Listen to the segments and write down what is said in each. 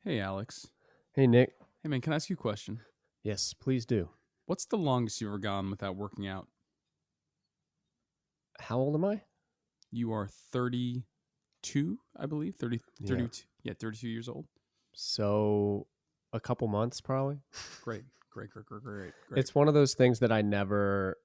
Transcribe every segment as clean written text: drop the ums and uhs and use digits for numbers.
Hey, Alex. Hey, Nick. Hey, man, can I ask you a question? Yes, please do. What's the longest you've ever gone without working out? How old am I? You are 32, I believe. 30, Yeah. 32. Yeah, 32 years old. So a couple months probably. Great. Great. It's one of those things that I never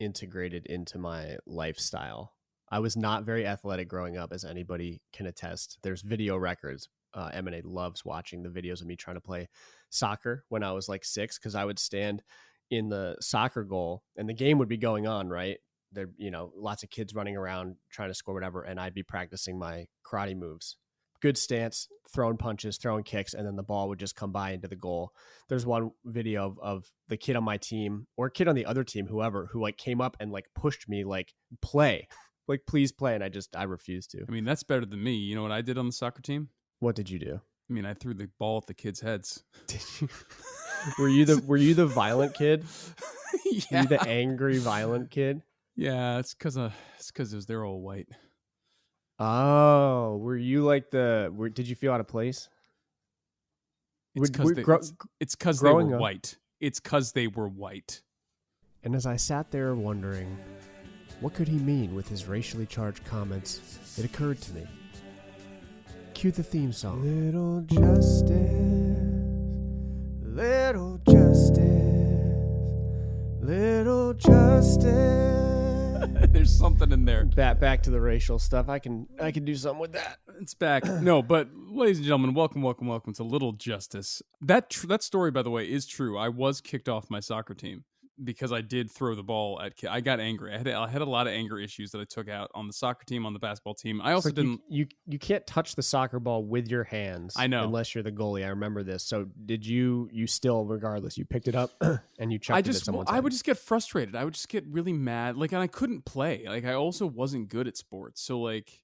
integrated into my lifestyle. I was not very athletic growing up, as anybody can attest. There's video records. M&A loves watching the videos of me trying to play soccer when I was like 6, because I would stand in the soccer goal and the game would be going on, right? There, lots of kids running around trying to score whatever, and I'd be practicing my karate moves. Good stance, throwing punches, throwing kicks, and then the ball would just come by into the goal. There's one video of the kid on my team or a kid on the other team, whoever, who like came up and like pushed me, like, play, like, please play. And I refused to. I mean, that's better than me. You know what I did on the soccer team? What did you do? I mean, I threw the ball at the kids' heads. Did you? Were you the violent kid? Yeah. Were you the angry, violent kid? Yeah, it's because they're all white. Oh, were you like did you feel out of place? It's because they were white. It's because they were white. And as I sat there wondering, what could he mean with his racially charged comments, it occurred to me. Cue the theme song. Little justice. There's something in there. Back to the racial stuff. I can do something with that. It's back. No, but ladies and gentlemen, welcome to Little Justice. That story, by the way, is true. I was kicked off my soccer team because I did throw the ball at kids. I got angry. I had a lot of anger issues that I took out on the soccer team, on the basketball team. I also didn't. You can't touch the soccer ball with your hands. I know, unless you're the goalie. I remember this. So did you still, regardless, you picked it up and you chucked it at someone's head? I would just get frustrated. I would just get really mad. Like, and I couldn't play. Like, I also wasn't good at sports. So, like,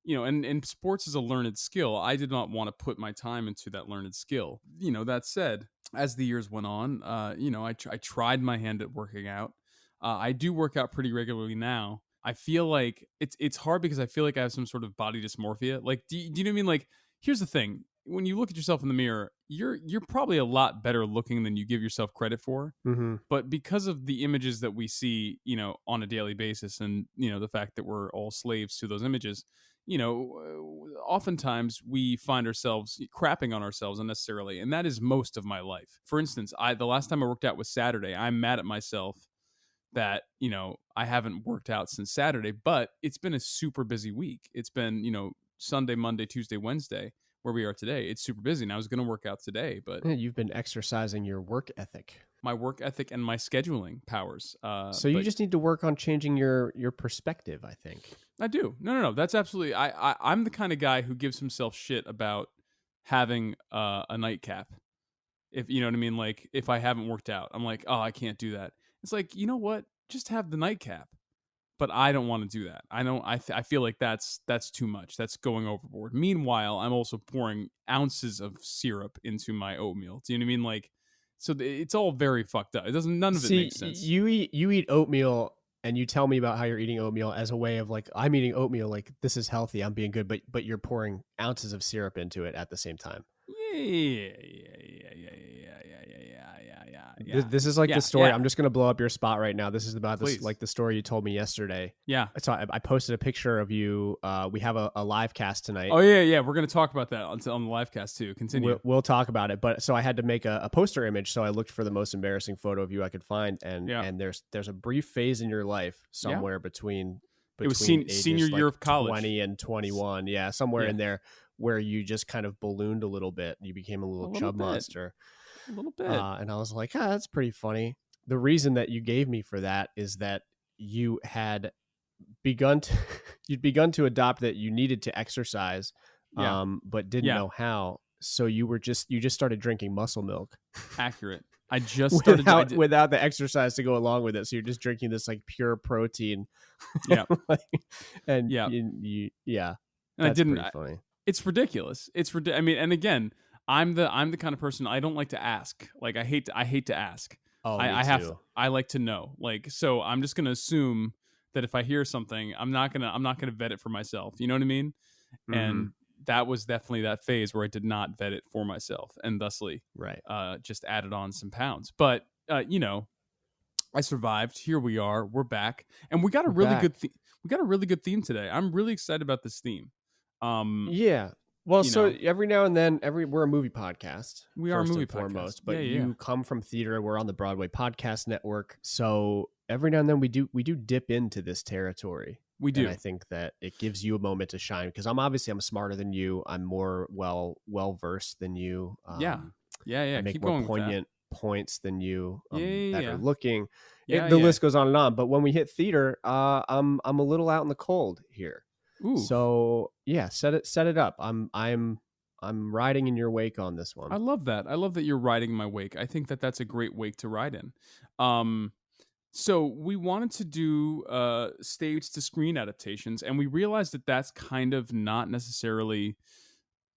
and sports is a learned skill. I did not want to put my time into that learned skill. That said, as the years went on, I tried my hand at working out. I do work out pretty regularly now. I feel like it's hard because I feel like I have some sort of body dysmorphia. Like, do you know what I mean? Like, here's the thing. When you look at yourself in the mirror, you're probably a lot better looking than you give yourself credit for. Mm-hmm. But because of the images that we see, on a daily basis, and, the fact that we're all slaves to those images, oftentimes we find ourselves crapping on ourselves unnecessarily. And that is most of my life. For instance, the last time I worked out was Saturday. I'm mad at myself that, I haven't worked out since Saturday, but it's been a super busy week. It's been, Sunday, Monday, Tuesday, Wednesday, where we are today. It's super busy. And I was going to work out today, but you've been exercising your work ethic. My work ethic and my scheduling powers. So you just need to work on changing your perspective, I think. I do. No. That's absolutely. I'm the kind of guy who gives himself shit about having a nightcap. If you know what I mean, like, if I haven't worked out, I'm like, oh, I can't do that. It's like, you know what? Just have the nightcap. But I don't want to do that. I feel like that's too much. That's going overboard. Meanwhile, I'm also pouring ounces of syrup into my oatmeal. Do you know what I mean? Like, so it's all very fucked up. None of it makes sense. You eat oatmeal, and you tell me about how you're eating oatmeal as a way of, like, I'm eating oatmeal, like, this is healthy, I'm being good, but you're pouring ounces of syrup into it at the same time. Yeah. This is like the story. I'm just going to blow up your spot right now. This is about this, like, the story you told me yesterday. Yeah. So I posted a picture of you. We have a live cast tonight. Oh, yeah. We're going to talk about that on the live cast too. Continue. We'll talk about it. But so I had to make a poster image. So I looked for the most embarrassing photo of you I could find. And there's a brief phase in your life somewhere between it was senior year of college, 20 and 21. Yeah. Somewhere in there where you just kind of ballooned a little bit. You became a little chub monster. A little bit. And I was like, that's pretty funny. The reason that you gave me for that is that you had begun to adopt that you needed to exercise, but didn't know how. So you just started drinking muscle milk. Accurate. I just started without the exercise to go along with it. So you're just drinking this, like, pure protein. Yeah. And And that's I didn't. pretty funny. It's ridiculous. I mean, and again, I'm the kind of person, I don't like to ask. Like, I hate to ask. Oh, I like to know. Like, so I'm just gonna assume that if I hear something, I'm not gonna vet it for myself. You know what I mean? Mm-hmm. And that was definitely that phase where I did not vet it for myself, and thusly Right. just added on some pounds. But I survived. Here we are. We're back, and we got a We're really back. good we got a really good theme today. I'm really excited about this theme. Yeah. Well, You so know, every now and then, we're a movie podcast we are a first movie and podcast. foremost, Yeah, but yeah, you come from theater. We're on the Broadway Podcast Network, so every now and then we do dip into this territory, we and I do. think that it gives you a moment to shine because I'm smarter than you. I'm more well versed than you. Yeah, yeah, I yeah. make Keep more going with that. poignant points than you. Yeah, I'm yeah, better yeah, looking. yeah, The yeah. list goes on and on. But when we hit theater, I'm a little out in the cold here. Ooh, So yeah, set it up. I'm riding in your wake on this I one. love that. I love that you're riding my wake. I think that that's a great wake to ride in. Um, so we wanted to do stage to screen adaptations, and we realized that that's kind of not necessarily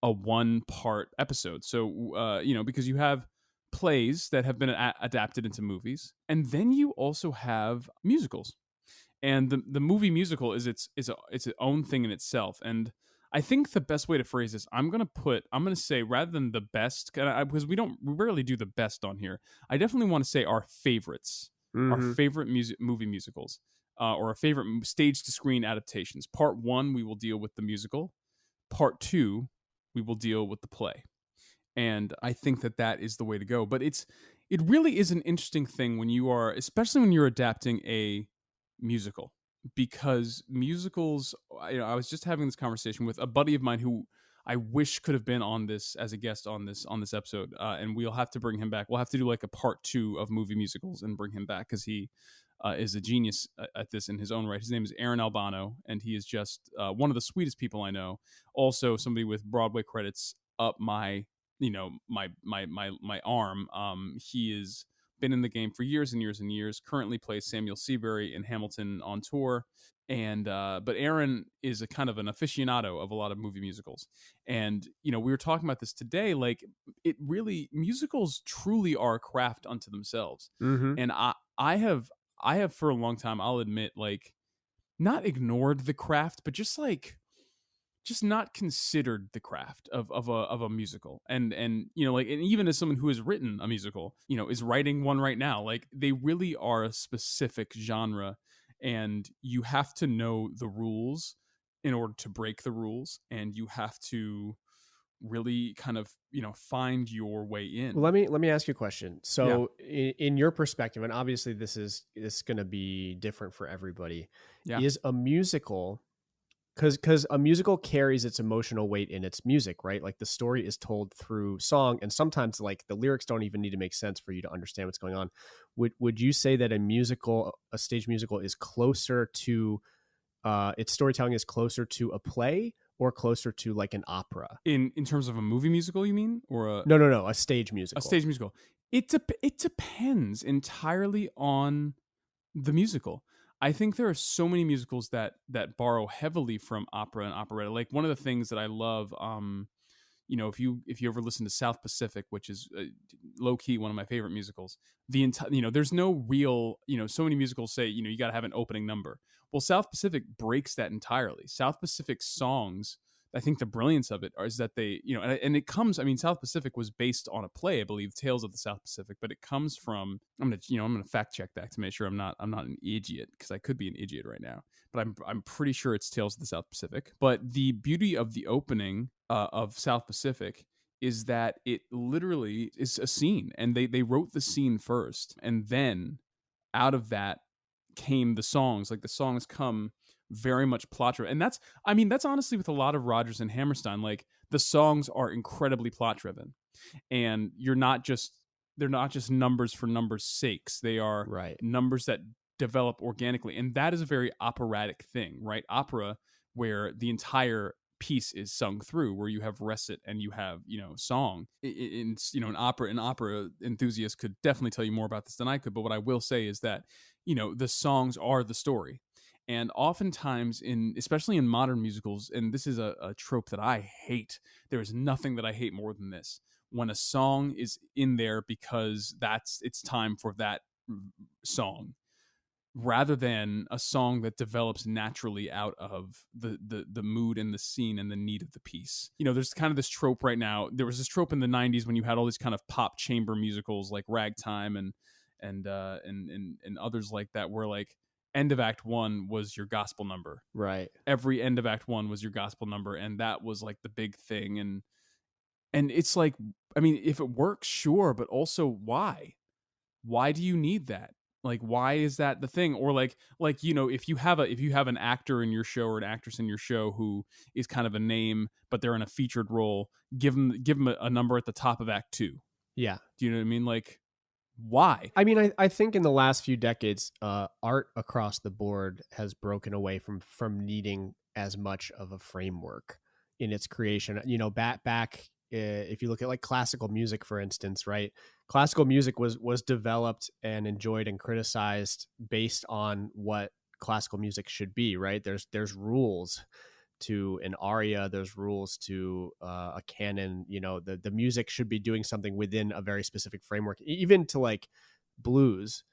a one part episode. So because you have plays that have been adapted into movies, and then you also have musicals. And the movie musical is its own thing in itself. And I think the best way to phrase this, I'm gonna say, rather than the best, because we rarely do the best on here. I definitely want to say our favorites, our Mm-hmm. favorite movie musicals, or our favorite stage to screen adaptations. Part one, we will deal with the musical. Part two, we will deal with the play. And I think that that is the way to go. But it really is an interesting thing when you are, especially when you're adapting a musical, because musicals. I was just having this conversation with a buddy of mine who I wish could have been on this as a guest on this episode, and we'll have to bring him back. We'll have to do like a part two of movie musicals and bring him back because he is a genius at this in his own right. His name is Aaron Albano, and he is just one of the sweetest people I know. Also, somebody with Broadway credits up my my arm. He has been in the game for years and years and years. Currently plays Samuel Seabury in Hamilton on tour. And but Aaron is a kind of an aficionado of a lot of movie musicals. And we were talking about this today. Like, it really, musicals truly are a craft unto themselves. Mm-hmm. And I have for a long time, I'll admit, like, not ignored the craft, but just not considered the craft of a musical. And like, and even as someone who has written a musical, is writing one right now, like, they really are a specific genre, and you have to know the rules in order to break the rules, and you have to really kind of find your way Well, in. let me ask you a question. Yeah, So, in your perspective, and obviously this is going to be different for everybody, yeah. is a musical because a musical carries its emotional weight in its music, right? Like the story is told through song, and sometimes like the lyrics don't even need to make sense for you to understand what's going on. Would you say that a stage musical, is closer to its storytelling is closer to a play or closer to like an opera? In terms of a movie musical, you mean, or No, a stage a musical. stage musical? It depends entirely on the musical. I think there are so many musicals that borrow heavily from opera and operetta. Like, one of the things that I love, if you ever listen to South Pacific, which is low key one of my favorite musicals, the entire, there's no real, so many musicals say, you got to have an opening number. Well, South Pacific breaks that entirely. South Pacific songs, I think the brilliance of it is that they, and it comes, I mean, South Pacific was based on a play, I believe, Tales of the South Pacific, but it comes from, I'm gonna fact check that to make sure I'm not an idiot, because I could be an idiot right now, but I'm pretty sure it's Tales of the South Pacific. But the beauty of the opening of South Pacific is that it literally is a scene, and they wrote the scene first, and then out of that came the songs. Like, the songs come very much plot driven, and that's honestly with a lot of Rodgers and Hammerstein. Like, the songs are incredibly plot driven, and they're not just numbers for numbers' sakes. They are Right. numbers that develop organically, and that is a very operatic thing, right? Opera, where the entire piece is sung through, where you have recit and you have song. An opera enthusiast could definitely tell you more about this than I could, but what I will say is that the songs are the story. And oftentimes, especially in modern musicals, and this is a trope that I hate, there is nothing that I hate more than this: when a song is in there because it's time for that song, rather than a song that develops naturally out of the mood and the scene and the need of the piece. You know, there's kind of this trope right now. There was this trope in the 90s when you had all these kind of pop chamber musicals like Ragtime and others like that, where like end of act 1 was your gospel number. Right. Every end of act 1 was your gospel number, and that was like the big thing. And it's like, I mean, if it works, sure, but also why do you need that? Like, why is that the thing? Or like, you know, if you have an actor in your show or an actress in your show who is kind of a name, but they're in a featured role, give them a number at the top of act 2. Yeah. Do you know what I mean? Like, why? I mean, I think in the last few decades, art across the board has broken away from needing as much of a framework in its creation. You know, back if you look at like classical music, for instance, right? Classical music was developed and enjoyed and criticized based on what classical music should be, right? There's rules to an aria, there's rules to a canon. You know, the music should be doing something within a very specific framework, even to like blues,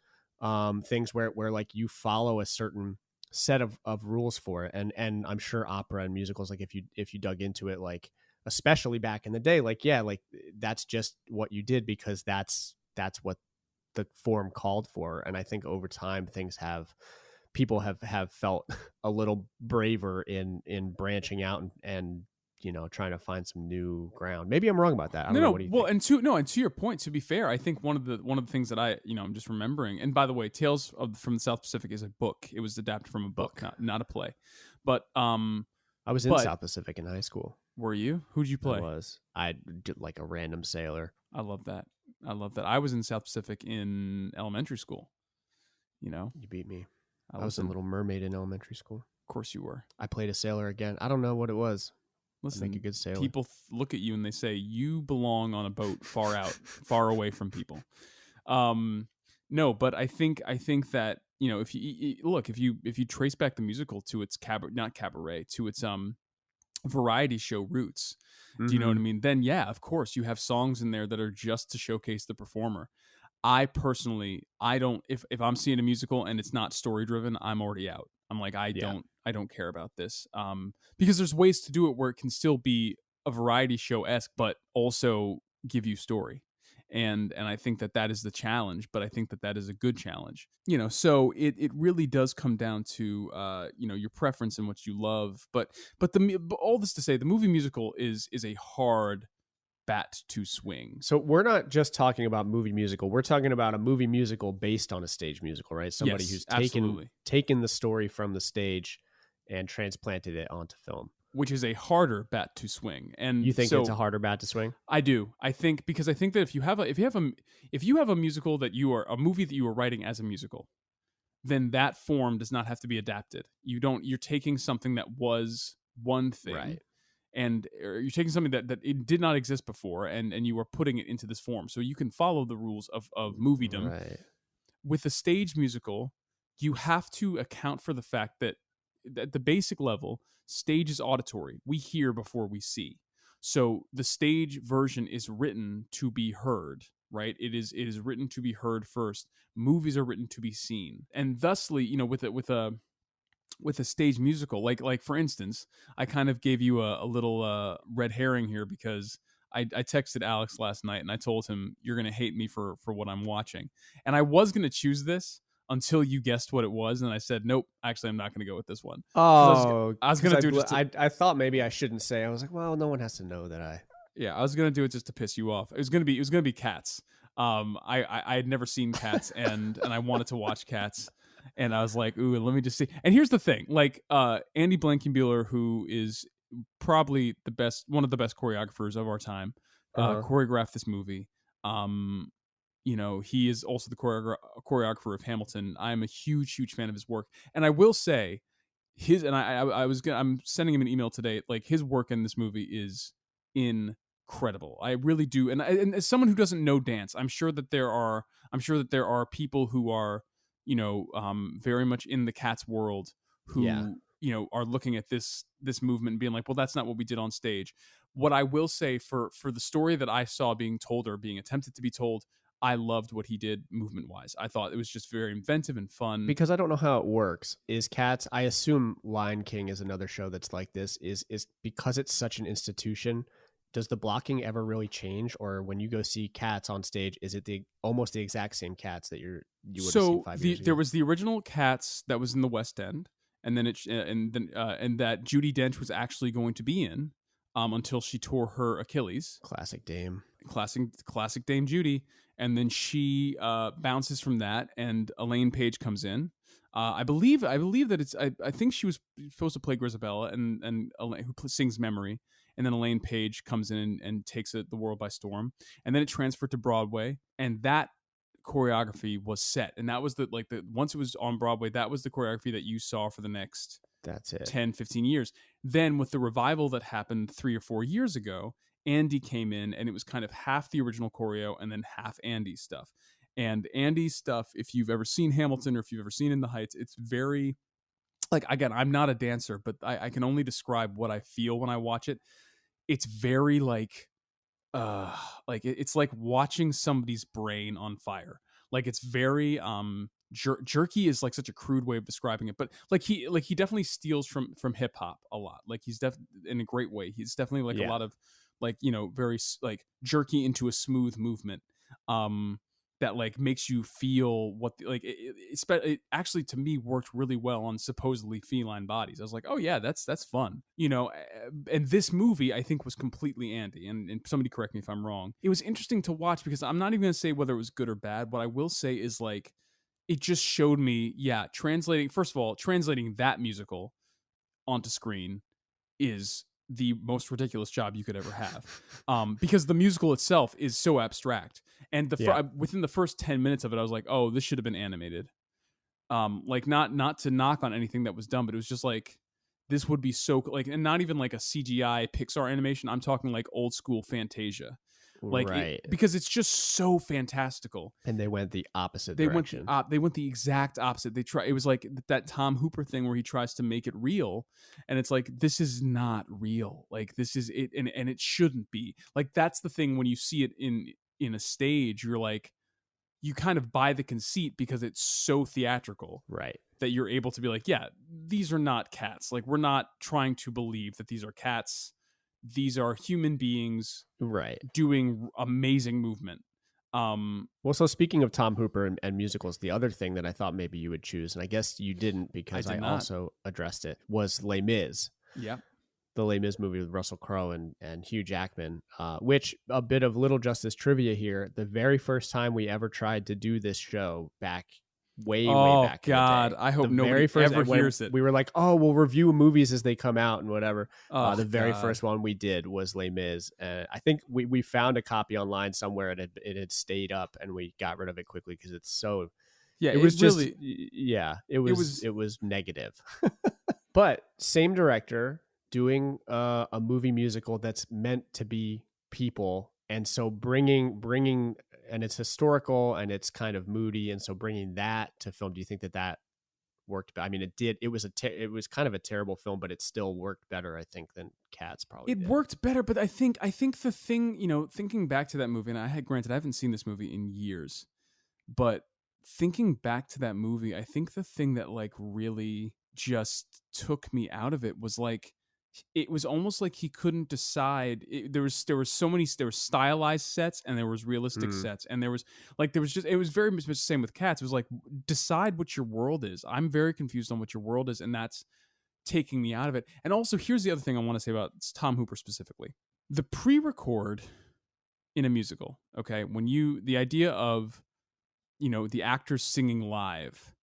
things where like you follow a certain set of rules for it. And I'm sure opera and musicals, like if you dug into it, like especially back in the day, like, yeah, like that's just what you did because that's what the form called for. And I think over time people have felt a little braver in branching out and you know, trying to find some new ground. Maybe I'm wrong about that. I don't know. What do you think? And to your point, to be fair, I think one of the things that I'm just remembering. And by the way, from the South Pacific is a book. It was adapted from a book, not a play. But I was in South Pacific in high school. Were you? Who'd you play? I did like a random sailor. I love that. I was in South Pacific in elementary school. You know, you beat me. I was a Little Mermaid in elementary school. Of course you were. I played a sailor again. I don't know what it was. Listen, make a good sailor. People look at you and they say you belong on a boat far out, far away from people. No, but I think that, you know, if you trace back the musical to its to its variety show roots, do you know what I mean? Then yeah, of course you have songs in there that are just to showcase the performer. I personally, if I'm seeing a musical and it's not story driven, I'm already out. I'm like, I don't care about this. Because there's ways to do it where it can still be a variety show-esque, but also give you story. And I think that is the challenge, but I think that is a good challenge. You know, so it really does come down to you know, your preference and what you love. But all this to say, the movie musical is a hard bat to swing. So we're not just talking about movie musical. We're talking about a movie musical based on a stage musical, right? Somebody who's taken the story from the stage and transplanted it onto film. Which is a harder bat to swing. And you think it's a harder bat to swing? I do. I think that if you have a musical a movie that you are writing as a musical, then that form does not have to be adapted. You're taking something that was one thing. Right. And you're taking something that it did not exist before, and you are putting it into this form. So you can follow the rules of moviedom. Right. With a stage musical, you have to account for the fact that at the basic level, stage is auditory. We hear before we see. So the stage version is written to be heard, right? It is written to be heard first. Movies are written to be seen. And thusly, you know, with a stage musical, like for instance, I kind of gave you a little red herring here because I texted Alex last night and I told him you're gonna hate me for what I'm watching, and I was gonna choose this until you guessed what it was, and I said nope, actually I'm not gonna go with this one. Oh, I was gonna do it just I thought maybe I shouldn't say. I was like, well, no one has to know that I was gonna do it just to piss you off. It was gonna be Cats. I had never seen Cats and I wanted to watch Cats. And I was like, ooh, let me just see. And here's the thing. Like, Andy Blankenbuehler, who is probably one of the best choreographers of our time, choreographed this movie. You know, he is also the choreographer of Hamilton. I'm a huge fan of his work. And I will say I'm sending him an email today. Like, his work in this movie is incredible. I really do. And as someone who doesn't know dance, I'm sure that there are people who are, you know, very much in the Cats world who, you know, are looking at this movement and being like, well, that's not what we did on stage. What I will say for the story that I saw being told or being attempted to be told, I loved what he did movement wise. I thought it was just very inventive and fun. Because I don't know how it works. Is Cats, I assume Lion King is another show that's like this, is because it's such an institution, does the blocking ever really change? Or when you go see Cats on stage, is it almost the exact same Cats that you would have seen So 5 years ago? there was the original Cats that was in the West End, and then and that Judi Dench was actually going to be in, until she tore her Achilles. Classic Dame. Classic Dame Judy. And then she bounces from that, and Elaine Page comes in. I believe that it's. I think she was supposed to play Grisabella, and Elaine, who sings Memory, and then Elaine Page comes in and takes the world by storm. And then it transferred to Broadway, and that choreography was set, and that was the once it was on Broadway, that was the choreography that you saw for the next That's it. 10, 15 years. Then with the revival that happened 3 or 4 years ago, Andy came in, and it was kind of half the original choreo and then half Andy's stuff. And Andy's stuff, if you've ever seen Hamilton or if you've ever seen In the Heights, it's very, like, again, I'm not a dancer, but I can only describe what I feel when I watch it. It's very it's like watching somebody's brain on fire. Like, it's very jerky is like such a crude way of describing it, but he definitely steals from hip hop a lot. Like, he's in a great way. He's definitely like a lot of very like jerky into a smooth movement that like makes you feel what it actually to me worked really well on supposedly feline bodies. I was like, oh yeah, that's fun, and this movie I think was completely Andy, and somebody correct me if I'm wrong. It was interesting to watch because I'm not even gonna say whether it was good or bad. What I will say is, like, it just showed me, translating that musical onto screen is the most ridiculous job you could ever have, because the musical itself is so abstract, and within the first 10 minutes of it I was like, oh, this should have been animated. Like, not to knock on anything that was done, but it was just like, this would be so like, and not even like a CGI Pixar animation. I'm talking like old school Fantasia, like, right. because it's just so fantastical. And they went the opposite direction. They went the exact opposite. It was like that Tom Hooper thing where he tries to make it real, and it's like, this is not real. Like, this is it, and it shouldn't be. Like, that's the thing when you see it in a stage, you're like, you kind of buy the conceit because it's so theatrical, right? That you're able to be like, yeah, these are not cats. Like, we're not trying to believe that these are cats. These are human beings, right, doing amazing movement. Well, so speaking of Tom Hooper and musicals, the other thing that I thought maybe you would choose, and I guess you didn't because I also addressed it, was Les Mis. Yeah. The Les Mis movie with Russell Crowe and Hugh Jackman, which, a bit of Little Justice trivia here, the very first time we ever tried to do this show back way back Oh in God, the day, I hope nobody ever hears it. We were like, oh, we'll review movies as they come out and whatever. Oh, the very God. first one we did was Les Mis. I think we found a copy online somewhere, and it had stayed up, and we got rid of it quickly because it's so... Yeah, it was really, it was negative. But same director doing a movie musical that's meant to be people, and so bringing and it's historical and it's kind of moody, and so bringing that to film, do you think that worked? I mean, it did. It was kind of a terrible film, but it still worked better, I think, than Cats probably did. Worked better, but I think the thing, thinking back to that movie, and I haven't seen this movie in years, but thinking back to that movie, I think the thing that like really just took me out of it was like, it was almost like he couldn't decide. There were stylized sets, and there was realistic sets, and it was very much the same with Cats. It was like, decide what your world is. I'm very confused on what your world is, and that's taking me out of it. And also, here's the other thing I want to say about Tom Hooper specifically: the pre-record in a musical. Okay, the idea of the actors singing live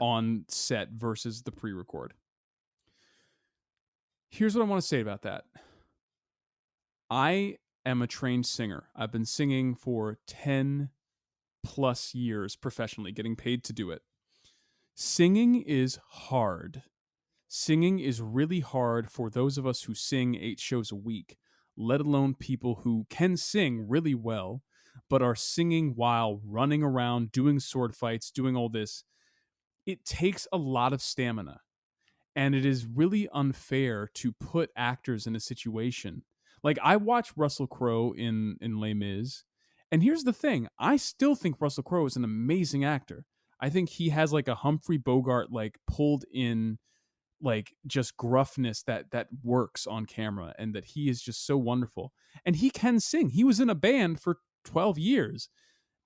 on set versus the pre-record. Here's what I want to say about that. I am a trained singer. I've been singing for 10 plus years professionally, getting paid to do it. Singing is hard. Singing is really hard for those of us who sing 8 shows a week, let alone people who can sing really well, but are singing while running around, doing sword fights, doing all this. It takes a lot of stamina. And it is really unfair to put actors in a situation. Like, I watched Russell Crowe in Les Mis, And here's the thing, I still think Russell Crowe is an amazing actor. I think he has like a Humphrey Bogart like pulled in like just gruffness that works on camera, and that he is just so wonderful. And he can sing. He was in a band for 12 years.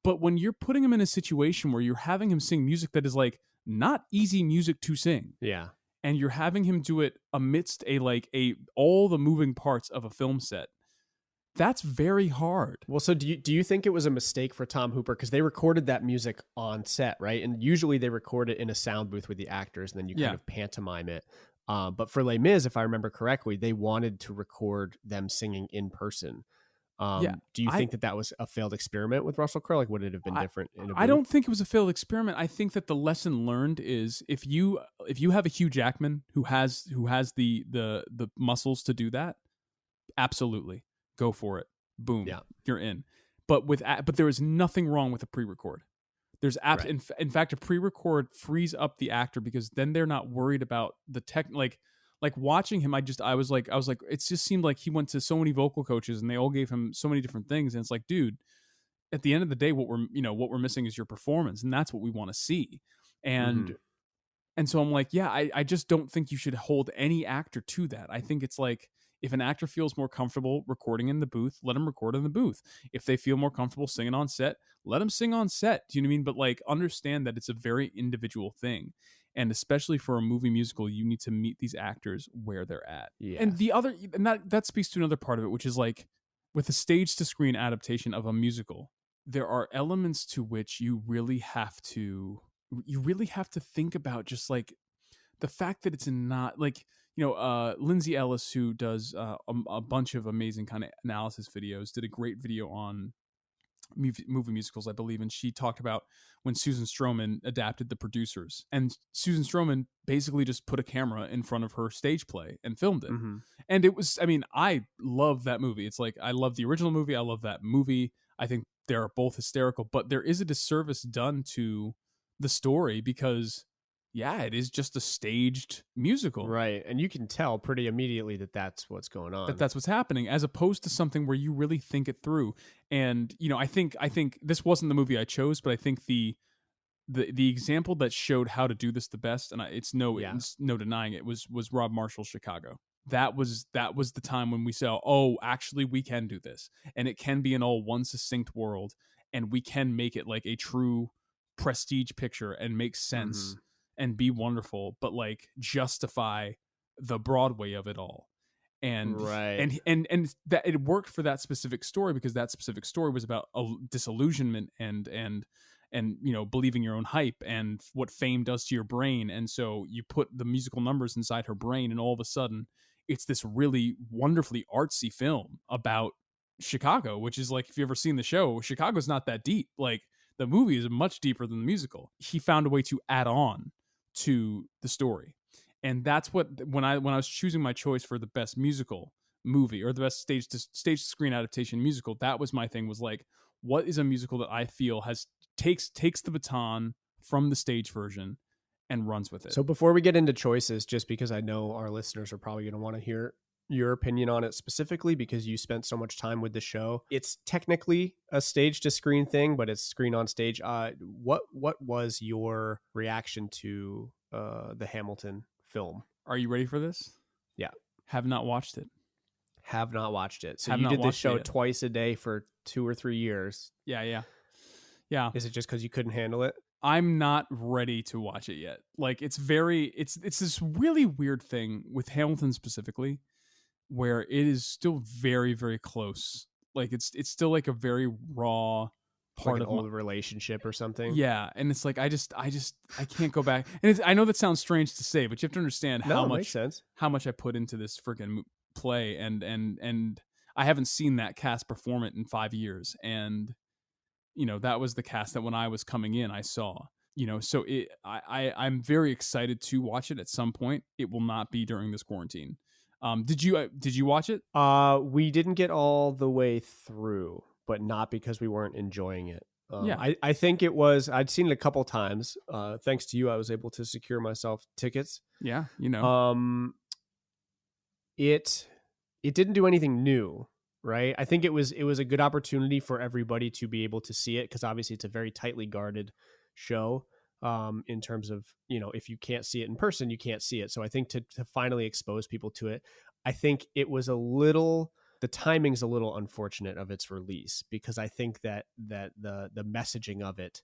But when you're putting him in a situation where you're having him sing music that is like not easy music to sing, Yeah. and you're having him do it amidst a all the moving parts of a film set, that's very hard. Well, so do you think it was a mistake for Tom Hooper, because they recorded that music on set, right? And usually they record it in a sound booth with the actors, and then you kind of pantomime it. But for Les Mis, if I remember correctly, they wanted to record them singing in person. Yeah. Do you think that was a failed experiment with Russell Crowe? Like, would it have been different in a booth? I don't think it was a failed experiment. I think that the lesson learned is if you have a Hugh Jackman who has the muscles to do that, absolutely go for it. Boom, Yeah. you're in. But there is nothing wrong with a pre-record. There's Right. in fact, a pre-record frees up the actor, because then they're not worried about the tech. Like watching him, I was like, it just seemed like he went to so many vocal coaches and they all gave him so many different things. And it's like, dude, at the end of the day, what we're missing is your performance, and that's what we want to see. And and so I'm like, yeah, I just don't think you should hold any actor to that. I think it's like, if an actor feels more comfortable recording in the booth, let them record in the booth. If they feel more comfortable singing on set, let them sing on set. Do you know what I mean? But like, understand that it's a very individual thing. And especially for a movie musical, you need to meet these actors where they're at. Yeah. And that speaks to another part of it, which is like, with a stage to screen adaptation of a musical, there are elements to which you really have to think about, just like the fact that it's not like, Lindsay Ellis, who does a bunch of amazing kind of analysis videos, did a great video on movie musicals, I believe, and she talked about when Susan Stroman adapted The Producers, and Susan Stroman basically just put a camera in front of her stage play and filmed it. And it was, I mean, I love that movie. It's like, I love the original movie, I love that movie. I think they're both hysterical, but there is a disservice done to the story, because yeah, it is just a staged musical. Right. And you can tell pretty immediately that that's what's going on. That's what's happening, as opposed to something where you really think it through. And, I think this wasn't the movie I chose, but I think the example that showed how to do this the best, and it's no denying it, was Rob Marshall's Chicago. That was the time when we saw, oh, actually we can do this, and it can be an all one succinct world, and we can make it like a true prestige picture and make sense and be wonderful, but like justify the Broadway of it all. And right. and that it worked for that specific story, because that specific story was about disillusionment and believing your own hype and what fame does to your brain. And so you put the musical numbers inside her brain, and all of a sudden it's this really wonderfully artsy film about Chicago, which is like, if you've ever seen the show, Chicago's not that deep. Like, the movie is much deeper than the musical. He found a way to add on to the story. And that's what, when I was choosing my choice for the best musical movie, or the best stage to screen adaptation musical, that was my thing, was like, what is a musical that I feel takes the baton from the stage version and runs with it. So before we get into choices, just because I know our listeners are probably going to want to hear your opinion on it specifically, because you spent so much time with the show. It's technically a stage to screen thing, but it's screen on stage. What was your reaction to the Hamilton film? Are you ready for this? Yeah. Have not watched it. Have not watched it. So you did this show twice a day for 2 or 3 years. Yeah. Is it just because you couldn't handle it? I'm not ready to watch it yet. Like, it's this really weird thing with Hamilton specifically, where it is still very, very close. Like, it's still like a very raw part of an old relationship or something. Yeah, and it's like, I can't go back. And I know that sounds strange to say, but you have to understand how much I put into this freaking play, and I haven't seen that cast perform it in 5 years, and that was the cast that when I was coming in I saw. So I'm very excited to watch it at some point. It will not be during this quarantine. Did you watch it? We didn't get all the way through, but not because we weren't enjoying it. I think it was, I'd seen it a couple times. Thanks to you, I was able to secure myself tickets. Yeah, It didn't do anything new. right? I think it was a good opportunity for everybody to be able to see it, because obviously it's a very tightly guarded show, in terms of, if you can't see it in person, you can't see it. So I think to finally expose people to it, I think it was the timing's a little unfortunate of its release, because I think that the messaging of it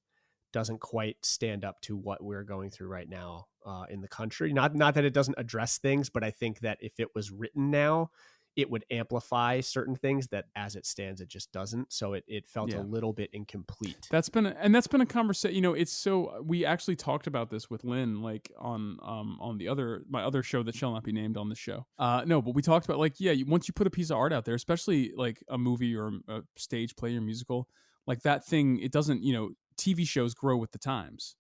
doesn't quite stand up to what we're going through right now, in the country. Not that it doesn't address things, but I think that if it was written now, it would amplify certain things that, as it stands, it just doesn't. So it felt a little bit incomplete. That's been a conversation. It's so, we actually talked about this with Lynn, like on my other show that shall not be named on the show. No, but we talked about, like, once you put a piece of art out there, especially like a movie or a stage play or musical, like that thing, it doesn't, TV shows grow with the times.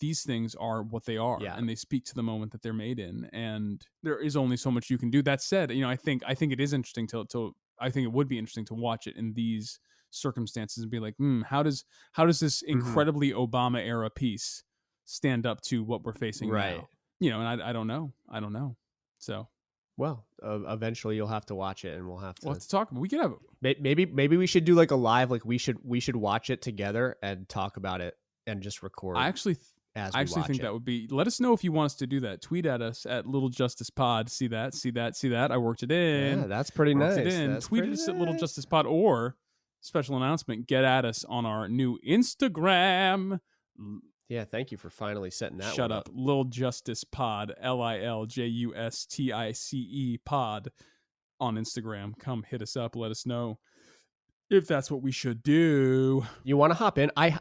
These things are what they are, and they speak to the moment that they're made in, and there is only so much you can do. That said, I think it is interesting I think it would be interesting to watch it in these circumstances and be like, how does this incredibly Obama era piece stand up to what we're facing now? And I don't know. So, well, eventually you'll have to watch it, and we'll have to talk. We could have maybe we should do like a live, like we should watch it together and talk about it and just record. I actually think that would be. Let us know if you want us to do that. Tweet at us at Little Justice Pod. See that. I worked it in. Yeah, that's pretty nice. Tweet at us at Little Justice Pod, or special announcement, get at us on our new Instagram. Yeah, thank you for finally setting that. Shut up, Lil Justice Pod, LILJUSTICE Pod on Instagram. Come hit us up. Let us know if that's what we should do. You want to hop in? I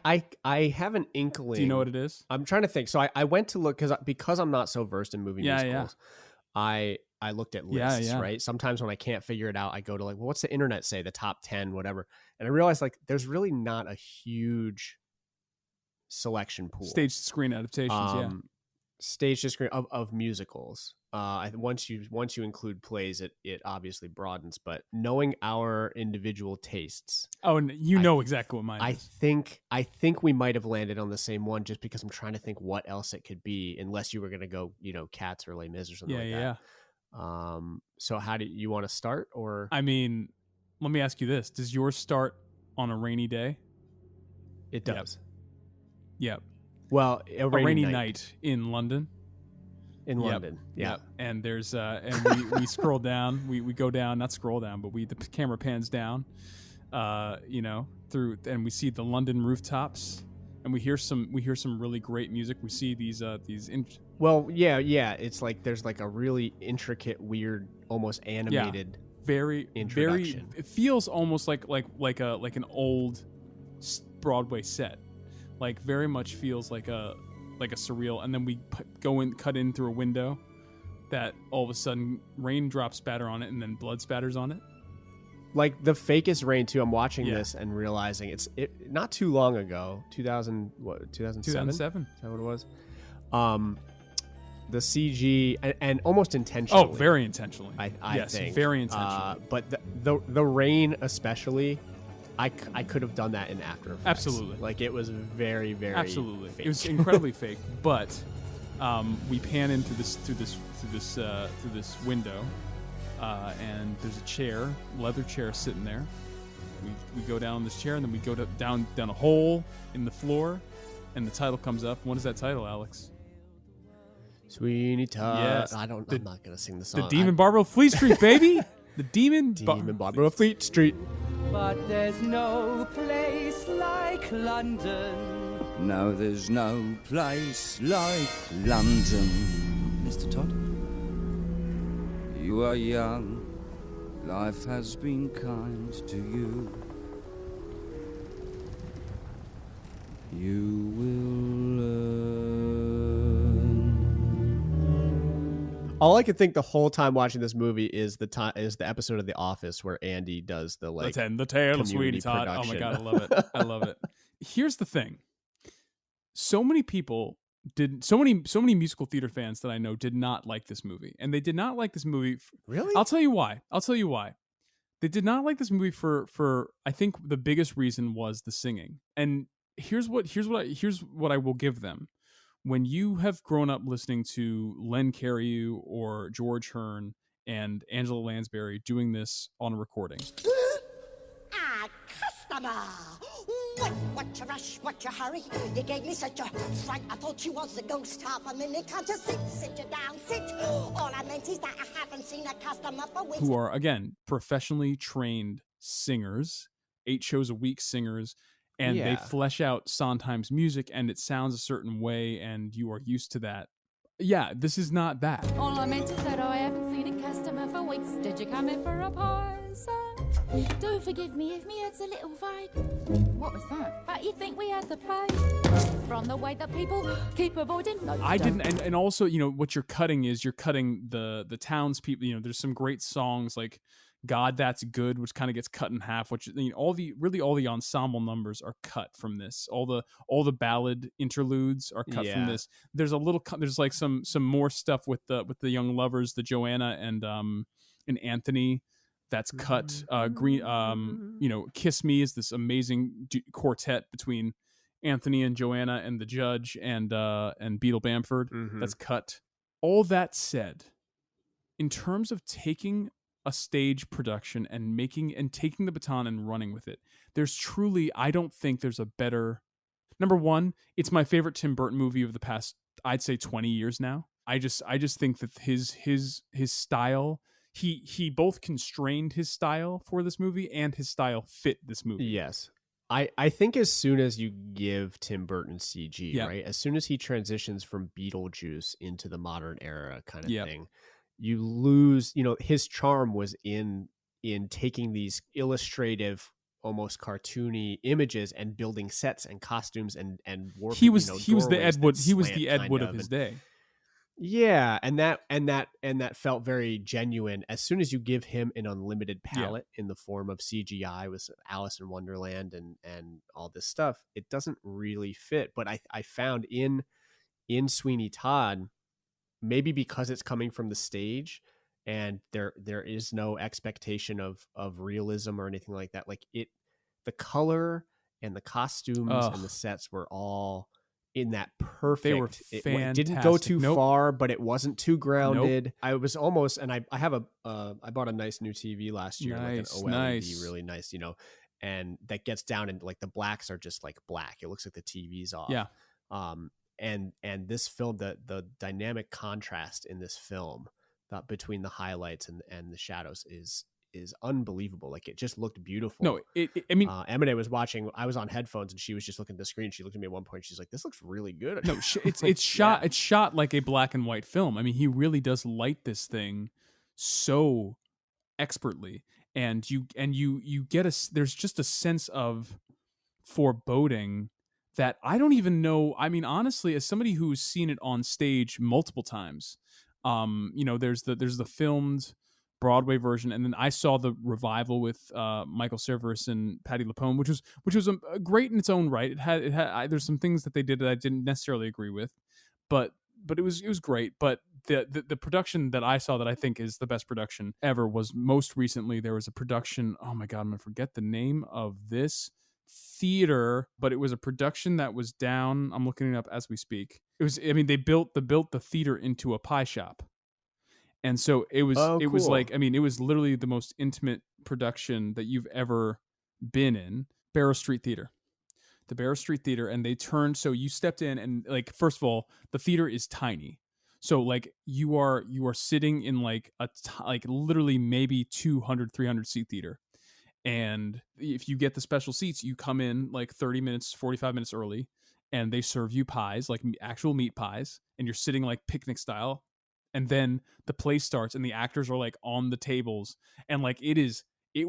have an inkling. Do you know what it is? I'm trying to think. So I went to look, because I'm not so versed in movie musicals. I looked at lists, right? Sometimes when I can't figure it out, I go to like, well, what's the internet say? The top 10, whatever. And I realized like there's really not a huge selection pool. Stage to screen adaptations, stage to screen of musicals. Once you include plays, it obviously broadens. But knowing our individual tastes, and you know exactly what mine is. I think we might have landed on the same one, just because I'm trying to think what else it could be, unless you were going to go, Cats or Les Mis or something like that. So how do you want to start? Or I mean, let me ask you this: does yours start on a rainy day? It does. Yep. Well, a rainy night in London. In London, yeah. And there's and we scroll down. We go down, not scroll down, but the camera pans down. Through, and we see the London rooftops, and we hear some really great music. We see these. Well, yeah. It's like there's like a really intricate, weird, almost animated. Very introduction. It feels almost like an old Broadway set. Like very much feels like a surreal, and then we cut in through a window that all of a sudden raindrops spatter on it, and then blood spatters on it. Like the fakest rain too. I'm watching this and realizing it's not too long ago. 2007? 2007. Is that what it was? The CG and almost intentionally. Oh, very intentionally. I think very intentionally. But the rain especially. I could have done that in After Effects. Absolutely. Like it was very, very absolutely fake. It was incredibly fake. But we pan into through this window, and there's a leather chair sitting there. We go down this chair, and then we go down a hole in the floor, and the title comes up. What is that title, Alex? Sweeney Todd. Yes. I'm not gonna sing the song. The Demon Barber of Fleet Street, baby. The Demon Barber of Fleet Street. But there's no place like London. No, there's no place like London. Mr. Todd? You are young. Life has been kind to you. You will learn. All I could think the whole time watching this movie is the episode of The Office where Andy does the tale of Sweeney Todd. Oh my god, I love it. I love it. Here's the thing: so many musical theater fans that I know did not like this movie, and they did not like this movie. Really? I'll tell you why. They did not like this movie for I think the biggest reason was the singing. And here's what I will give them. When you have grown up listening to Len Cariou or George Hearn, and Angela Lansbury doing this on a recording. Ah, customer! What you rush, what you hurry? You gave me such a fright, I thought you was a ghost half a minute. Can't you sit you down, sit? All I meant is that I haven't seen a customer for weeks. Who are, again, professionally trained singers, 8 shows a week singers, and they flesh out Sondheim's music, and it sounds a certain way, and you are used to that. Yeah, this is not that. All I meant is that I haven't seen a customer for weeks. Did you come in for a pie, sir? Do forgive me if me head's a little vague. What was that? But you think we had the play? From the way that people keep avoiding. No, I didn't, and also, you know, what you're cutting is you're cutting the townspeople. You know, there's some great songs like God That's Good, which kind of gets cut in half, which, you know, all the ensemble numbers are cut from this. All the ballad interludes are cut from this. There's there's like some more stuff with the young lovers, the Joanna and Anthony, that's cut. You know, Kiss Me is this amazing quartet between Anthony and Joanna and the Judge and Beetle Bamford. That's cut. All that said, in terms of taking a stage production and taking the baton and running with it, there's truly, I don't think there's a better. Number one, it's my favorite Tim Burton movie of the past, I'd say 20 years now. I just think that his style, he both constrained his style for this movie and his style fit this movie. Yes. I think as soon as you give Tim Burton CG, right? As soon as he transitions from Beetlejuice into the modern era kind of thing, you lose, you know, his charm was in taking these illustrative, almost cartoony images and building sets and costumes and warping. He was the Ed Wood of his day. Yeah, and that felt very genuine. As soon as you give him an unlimited palette in the form of CGI with Alice in Wonderland and all this stuff, it doesn't really fit. But I found in Sweeney Todd, maybe because it's coming from the stage and there is no expectation of realism or anything like that. Like the color and the costumes and the sets were all in that perfect. They were fantastic. It didn't go too far, but it wasn't too grounded. I was almost, and I have I bought a nice new TV last year, like an OLED, really nice, you know, and that gets down and like the blacks are just like black. It looks like the TV's off. Yeah. And this film, the dynamic contrast in this film between the highlights and the shadows is unbelievable. Like it just looked beautiful. No, I mean, Emily was watching. I was on headphones and she was just looking at the screen. She looked at me at one point. She's like, "This looks really good." No, it's shot. It's shot like a black and white film. I mean, he really does light this thing so expertly, and you get there's just a sense of foreboding that I don't even know. I mean, honestly, as somebody who's seen it on stage multiple times, you know, there's the filmed Broadway version, and then I saw the revival with Michael Cerveris and Patti LuPone, which was great in its own right. It had there's some things that they did that I didn't necessarily agree with, but it was great. But the production that I saw that I think is the best production ever was most recently. There was a production. Oh my God, I'm gonna forget the name of this theater, but it was a production that was down. I'm looking it up as we speak. It was. I mean, they built the theater into a pie shop. And so it was was like, I mean, it was literally the most intimate production that you've ever been in. Barrow Street Theater. The Barrow Street Theater. And they turned, so you stepped in and like, first of all, the theater is tiny. So like you are sitting in like like literally maybe 200, 300 seat theater. And if you get the special seats, you come in like 30 minutes, 45 minutes early, and they serve you pies, like actual meat pies. And you're sitting like picnic style. And then the play starts and the actors are like on the tables and like it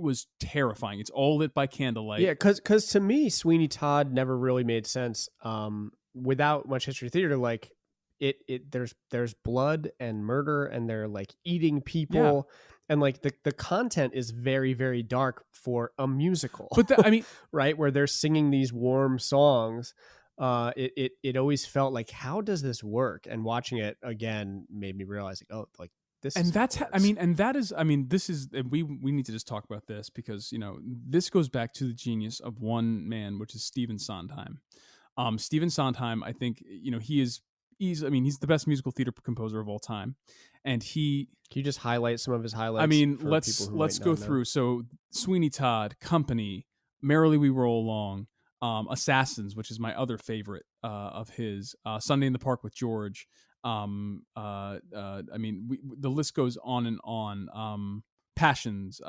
was terrifying. It's all lit by candlelight. Yeah, because to me, Sweeney Todd never really made sense. Without much history of theater, like there's blood and murder and they're like eating people. Yeah. And like the content is very, very dark for a musical. But I mean, right, where they're singing these warm songs. It always felt like, how does this work? And watching it again made me realize, like, oh, like this. And that's, this is, we need to just talk about this because, you know, this goes back to the genius of one man, which is Stephen Sondheim. Stephen Sondheim, I think, you know, he is he's the best musical theater composer of all time, and he. Can you just highlight some of his highlights? I mean, for let's people who go might not know? through. So Sweeney Todd, Company, Merrily We Roll Along, Assassins, which is my other favorite of his, Sunday in the Park with George. I mean, the list goes on and on. Passions.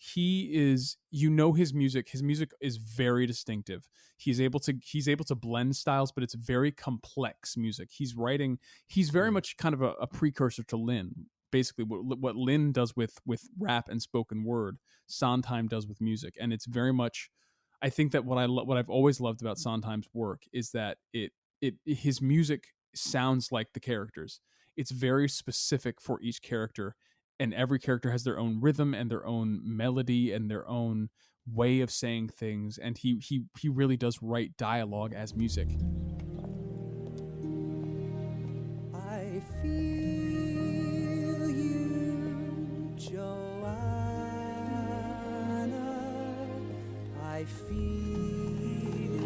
He is, his music. His music is very distinctive. He's able to blend styles, but it's very complex music. He's very much kind of a precursor to Lin. Basically, what Lin does with rap and spoken word, Sondheim does with music, and it's very much. I think that what I've always loved about Sondheim's work is that his music sounds like the characters. It's very specific for each character, and every character has their own rhythm and their own melody and their own way of saying things, and he really does write dialogue as music. I feel you, Joanna. I feel you.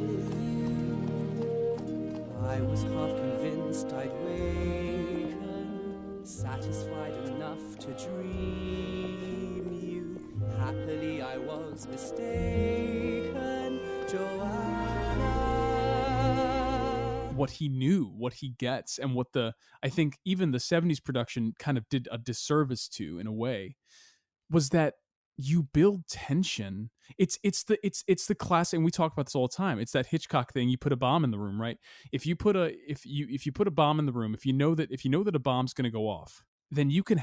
I was half convinced I'd waken, satisfied enough to dream you. Happily I was mistaken, Joanna. What he knew, what he gets, and what I think even the 70s production kind of did a disservice to in a way, was that you build tension. It's the classic, and we talk about this all the time. It's that Hitchcock thing. You put a bomb in the room, right? If you put a bomb in the room, if you know that a bomb's going to go off, then you can